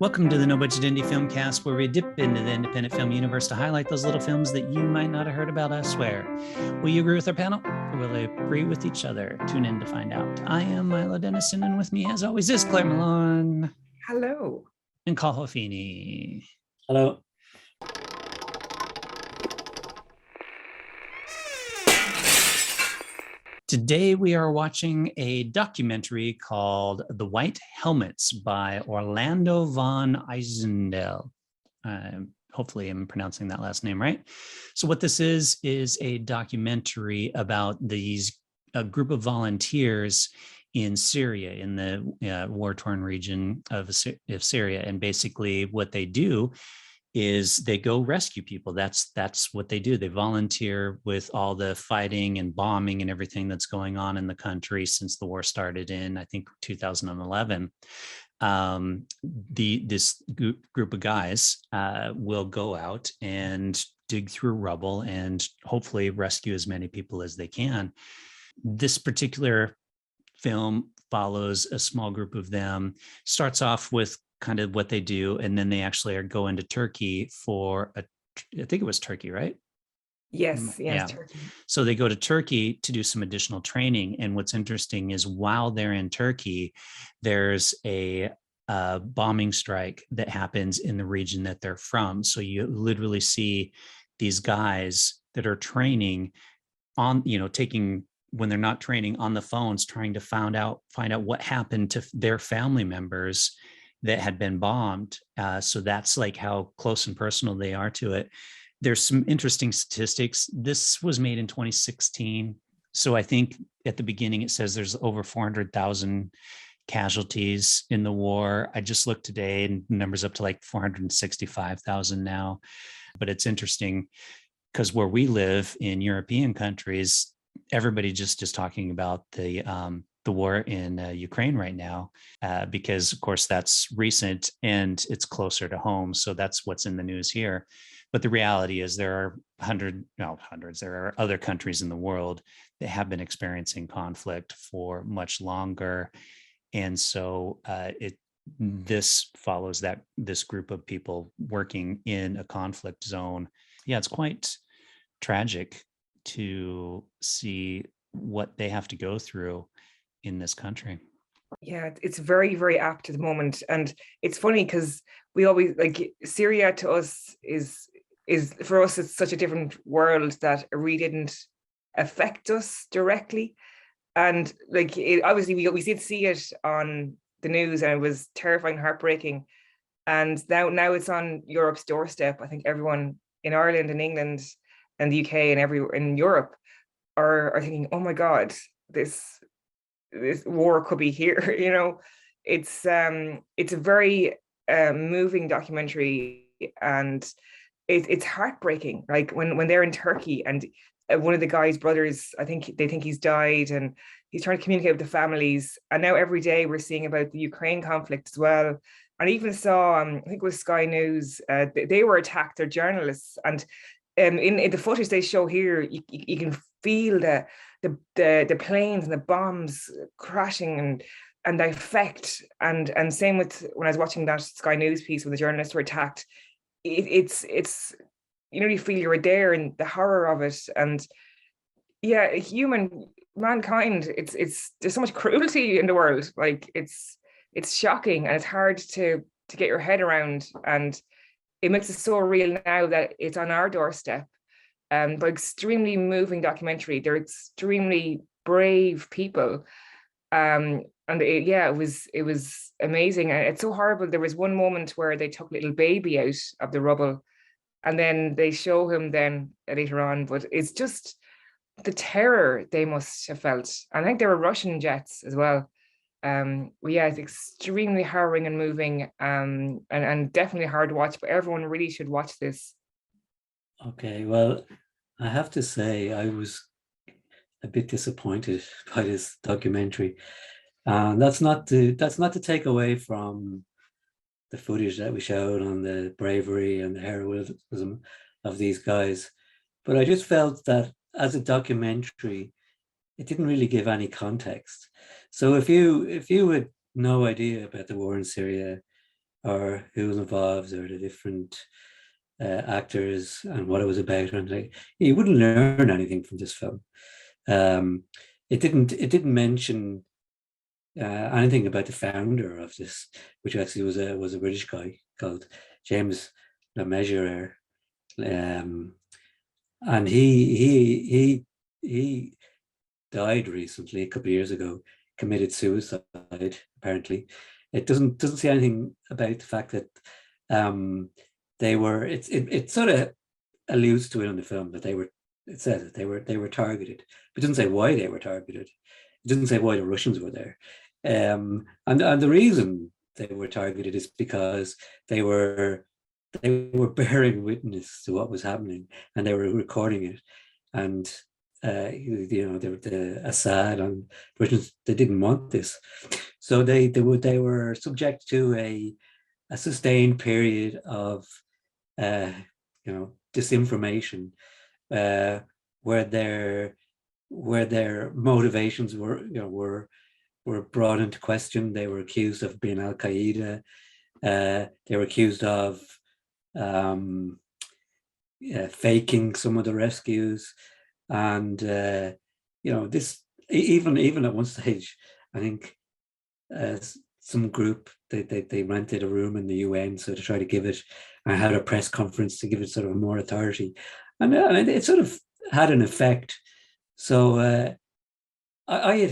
Welcome to the No Budget Indie Filmcast, where we dip into the independent film universe to highlight those little films that you might not have heard about elsewhere. Will you agree with our panel, or will they agree with each other? Tune in to find out. I am Milo Dennison, and with me, as always, is Claire Malone. Hello. And Carl Hoffini. Hello. Today, we are watching a documentary called The White Helmets by Orlando von Einsiedel. Hopefully, I'm pronouncing that last name right. So what this is a documentary about a group of volunteers in Syria, in the war-torn region of Syria. And basically what they do is they go rescue people. That's what they do. They volunteer with all the fighting and bombing and everything that's going on in the country since the war started in, I think, 2011. This group of guys will go out and dig through rubble and hopefully rescue as many people as they can. This particular film follows a small group of them, starts off with kind of what they do, and then they actually go into Turkey for I think it was Turkey, right? Yes, yeah. Turkey. So they go to Turkey to do some additional training. And what's interesting is while they're in Turkey, there's a bombing strike that happens in the region that they're from. So you literally see these guys that are training on, taking, when they're not training, on the phones, trying to find out what happened to their family members that had been bombed. So that's like how close and personal they are to it. There's some interesting statistics. This was made in 2016. So I think at the beginning it says there's over 400,000 casualties in the war. I just looked today and the number's up to like 465,000 now. But it's interesting because where we live in European countries, everybody just is talking about the war in Ukraine right now, because of course that's recent and it's closer to home. So that's what's in the news here. But the reality is there are hundreds, there are other countries in the world that have been experiencing conflict for much longer. And so this follows this group of people working in a conflict zone. Yeah, it's quite tragic to see what they have to go through in this country. Yeah, it's very, very apt at the moment. And it's funny because we always, like, Syria to us is for us, it's such a different world that it really didn't affect us directly. And like, obviously we did see it on the news and it was terrifying, heartbreaking. And now it's on Europe's doorstep. I think everyone in Ireland and England and the UK and everywhere in Europe are thinking, oh my God, this war could be here. It's a very moving documentary, and it's heartbreaking. Like when they're in Turkey and one of the guy's brothers, I think they think he's died, and he's trying to communicate with the families. And now every day we're seeing about the Ukraine conflict as well. And I even saw, I think it was Sky News, they were attacked, they're journalists, and in the footage they show here, you can feel the planes and the bombs crashing and the effect. And same with when I was watching that Sky News piece when the journalists were attacked. It's you really feel you were there and the horror of it. And yeah, mankind, there's so much cruelty in the world. Like it's shocking and it's hard to get your head around. And it makes it so real now that it's on our doorstep. But extremely moving documentary. They're extremely brave people. And it was amazing. And it's so horrible. There was one moment where they took a little baby out of the rubble and then they show him then later on. But it's just the terror they must have felt. And I think there were Russian jets as well. Yeah, it's extremely harrowing and moving, and definitely hard to watch, but everyone really should watch this. Okay, well, I have to say I was a bit disappointed by this documentary. That's not to take away from the footage that we showed on the bravery and the heroism of these guys, but I just felt that as a documentary, it didn't really give any context. So if you had no idea about the war in Syria, or who was involved, or the different actors and what it was about. And like, you wouldn't learn anything from this film. It didn't mention anything about the founder of this, which actually was a British guy called James LeMessurier, and he died recently, a couple of years ago, committed suicide. Apparently, it doesn't say anything about the fact that they were. It sort of alludes to it in the film that they were. It says that they were targeted, but it doesn't say why they were targeted. It doesn't say why the Russians were there, and the reason they were targeted is because they were bearing witness to what was happening, and they were recording it, and the Assad and Russians, they didn't want this, so they were subject to a sustained period of disinformation, where their motivations were brought into question. They were accused of being Al Qaeda. They were accused of faking some of the rescues, and this even at one stage, I think some group they rented a room in the UN so to try to give it, and had a press conference to give it sort of more authority, and it sort of had an effect. So I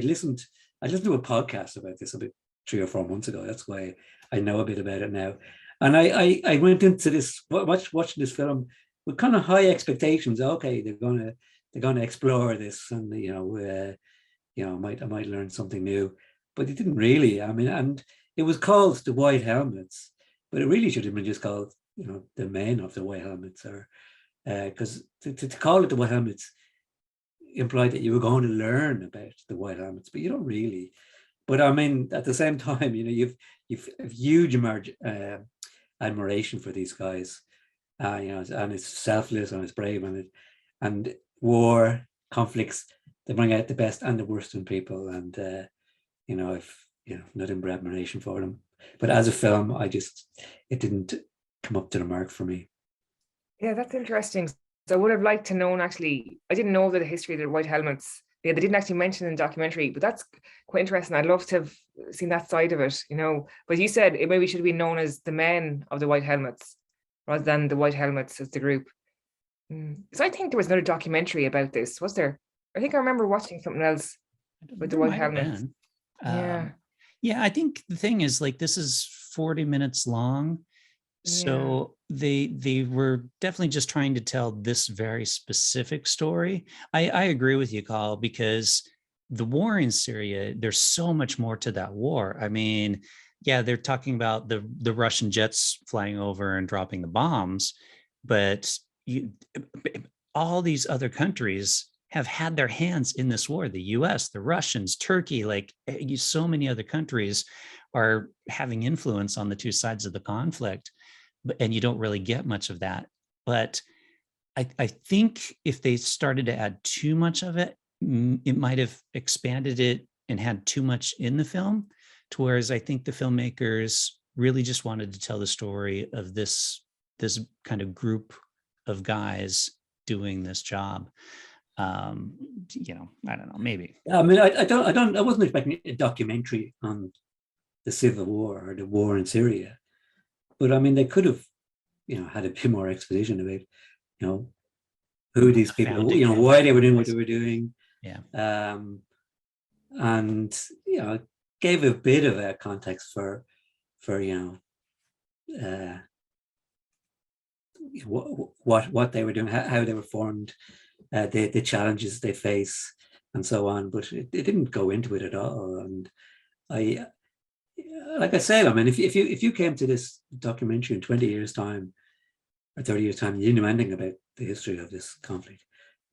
listened to a podcast about this about 3 or 4 months ago. That's why I know a bit about it now. And I went into this watching this film with kind of high expectations. Okay, they're gonna explore this, and I might learn something new. But it didn't really. I mean, and it was called The White Helmets, but it really should have been just called The Men of the White Helmets, or because to call it The White Helmets implied that you were going to learn about the White Helmets, but you don't really. But I mean, at the same time, you've a huge admiration for these guys, and it's selfless and it's brave, and war conflicts, they bring out the best and the worst in people, and I've nothing but admiration for them. But as a film, it didn't come up to the mark for me. Yeah, that's interesting. So I would have liked to know, actually, I didn't know the history of the White Helmets. Yeah, they didn't actually mention it in the documentary, but that's quite interesting. I'd love to have seen that side of it, But you said it maybe should be known as the Men of the White Helmets rather than the White Helmets as the group. So I think there was another documentary about this, was there? I think I remember watching something else with the White Helmets. Yeah, I think the thing is, like, this is 40 minutes long. So they were definitely just trying to tell this very specific story. I agree with you, Carl, because the war in Syria, there's so much more to that war. I mean, yeah, they're talking about the Russian jets flying over and dropping the bombs, but all these other countries have had their hands in this war. The US, the Russians, Turkey, so many other countries are having influence on the two sides of the conflict, and you don't really get much of that. But I think if they started to add too much of it, it might have expanded it and had too much in the film, to whereas I think the filmmakers really just wanted to tell the story of this kind of group of guys doing this job. I don't know, maybe. I mean, I wasn't expecting a documentary on the civil war or the war in Syria, but I mean, they could have, had a bit more exposition about, who these people, why they were doing what they were doing. Yeah. And gave a bit of a context for what they were doing, how they were formed, the challenges they face, and so on. But it didn't go into it at all. And like I said, I mean, if you came to this documentary in 20 years' time or 30 years' time, you didn't know anything about the history of this conflict,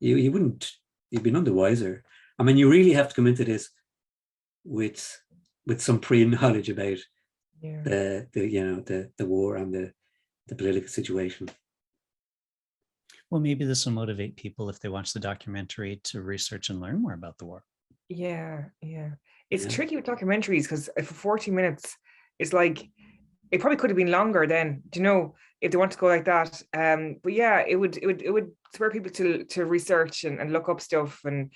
you'd be none the wiser. I mean, you really have to come into this with some pre-knowledge about the war and the political situation. Well, maybe this will motivate people if they watch the documentary to research and learn more about the war. Yeah. It's tricky with documentaries because for 40 minutes, it's like it probably could have been longer then, do you know, if they want to go like that. But yeah, it would spur people to research and look up stuff, and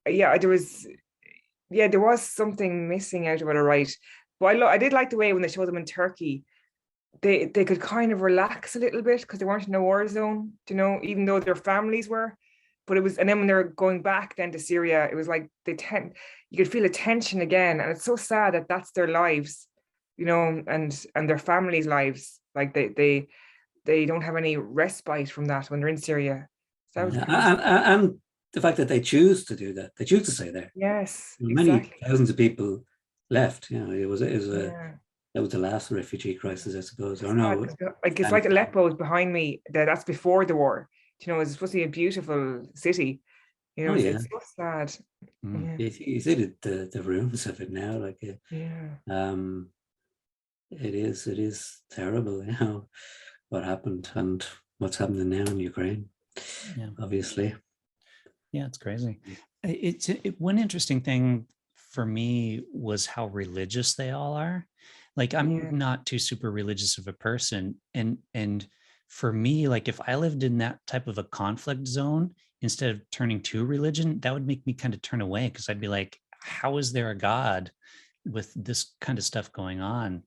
yeah, there was something missing out about it, right? But I did like the way when they showed them in Turkey, they could kind of relax a little bit because they weren't in a war zone, you know, even though their families were. But it was, and then when they're going back then to Syria, it was like you could feel a tension again, and it's so sad that that's their lives, you know, and their families' lives. Like they don't have any respite from that when they're in Syria. So that was and the fact that they choose to do that, they choose to stay there. yes, Many exactly. thousands of people left. You know, it was Yeah. that was the last refugee crisis, I suppose. Or Sad, no, 'cause it's like Aleppo is behind me. That's before the war. You know, it's supposed to be a beautiful city. You know, oh yeah, it's so sad. Mm. Yeah, you see the ruins of it now. Like, yeah, it is terrible. You know what happened and what's happening now in Ukraine. Yeah. Obviously. Yeah, it's crazy. One interesting thing for me was how religious they all are. Like, I'm yeah, not too super religious of a person, and for me, like, if I lived in that type of a conflict zone, instead of turning to religion, that would make me kind of turn away, because I'd be like, how is there a God with this kind of stuff going on?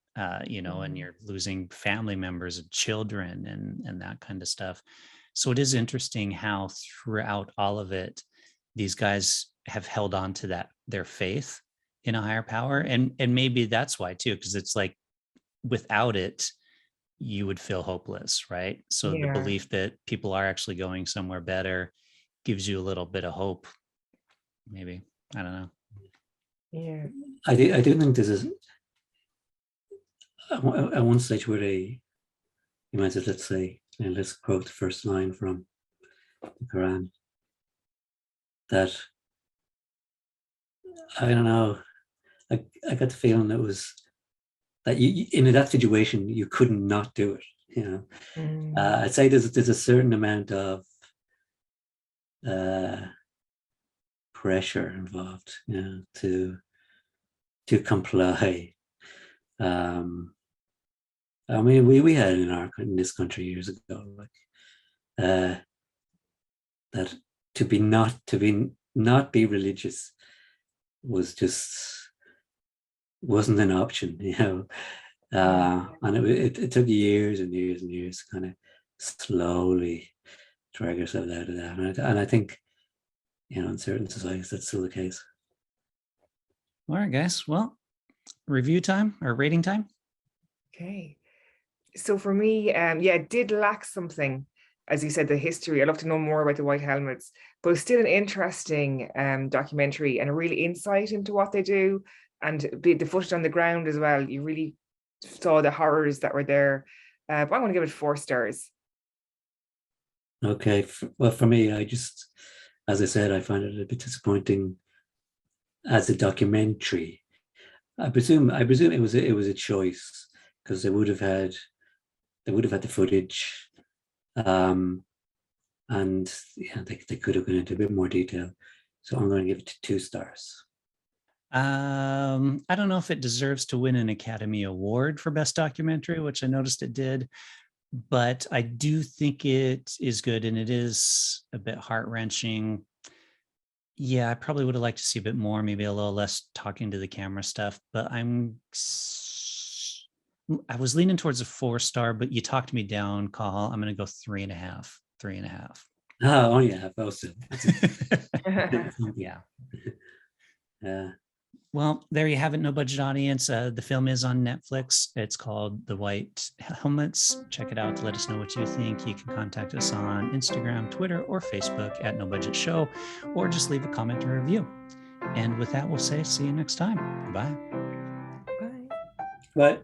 You know, and you're losing family members and children and that kind of stuff. So it is interesting how throughout all of it, these guys have held on to their faith in a higher power. And maybe that's why too, because it's like without it, you would feel hopeless, right? So the yeah, belief that people are actually going somewhere better gives you a little bit of hope. Maybe. I don't know. yeah. I do think this is at one stage where you might have, let's say, let's quote the first line from the Quran, that I don't know, I got the feeling that was that you in that situation you couldn't not do it. You know, I'd say there's a certain amount of pressure involved, you know, to comply. I mean, we had in this country years ago, like that to be not be religious was just wasn't an option, you know. And it took years and years and years to kind of slowly drag yourself out of that. And I think, you know, in certain societies that's still the case. All right, guys. Well, review time or rating time. Okay. So for me, yeah, it did lack something, as you said, the history. I'd love to know more about the White Helmets, but it's still an interesting documentary and a really insight into what they do, and the footage on the ground as well. You really saw the horrors that were there. But I'm going to give it 4 stars. Okay, well, for me, as I said, I find it a bit disappointing as a documentary. I presume it was a choice, because they would have had the footage, and yeah, they could have gone into a bit more detail. So I'm going to give it 2 stars. I don't know if it deserves to win an Academy Award for Best Documentary, which I noticed it did, but I do think it is good, and it is a bit heart-wrenching. Yeah, I probably would have liked to see a bit more, maybe a little less talking to the camera stuff, but I was leaning towards a 4-star, but you talked me down, Cathal. I'm going to go 3.5. 3.5. Oh, yeah, also. Yeah. Yeah. Well, there you have it, No Budget audience. The film is on Netflix. It's called The White Helmets. Check it out. Let us know what you think. You can contact us on Instagram, Twitter, or Facebook at No Budget Show, or just leave a comment or review. And with that, we'll say see you next time. Bye. Bye. But